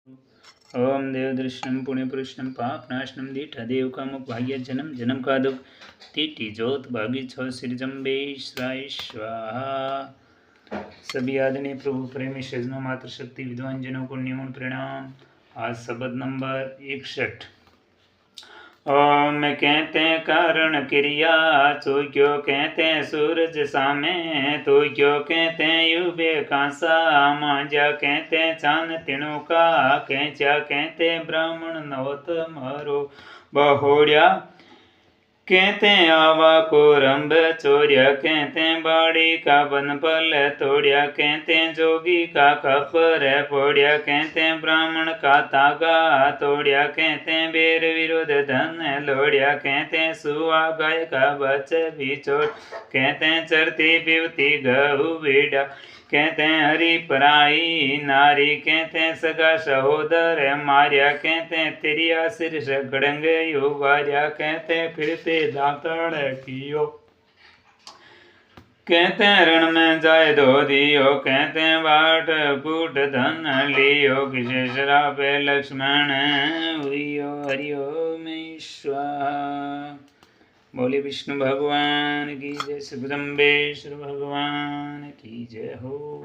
ओम देवदृष्टम पुण्यपुरुषम पापनाशनम दीठदेवकामुक भाग्यजनम जन्म का दुख टीटी जोत भागी छो सिरजम्बे श्राय स्वाहा। सभी आदरणीय प्रभु प्रेमी सज्जनों मातृशक्ति विद्वान जनों को नियमन प्रणाम। आज शब्द नंबर 61। ओम कहते कारण क्रिया तो क्यों कहते सूरज सामे तो क्यों कहते युबे कांसा मांझा कहते चांद तिणों का कैचा कहते ब्राह्मण नवत मरो बहोड़िया कहते आवा को रंभ चोरिया कहते बाड़ी का बनपल तोड़िया कहते जोगी का कपर पोड़िया कहते ब्राह्मण का तागा तोड़िया कहते बेर विरोध धन लोड़िया कहते सुआ गाय का बच बिछोड़ कहते चरती पीवती गहु बीड़ा कहते हरि पराई नारी कहते सगा सहोदर मारिया कहते तिरिया सिर सगड़ंग युवारिया कहते फिरते दातड़ कियो कहते रण में जाए दो दियो कहते बाट फूट धन लियो किसे शराब लक्ष्मण हुइयो हरिओम स्वाहा। बोले विष्णु भगवान की जय, जगदम्बेश्वर भगवान की जय हो।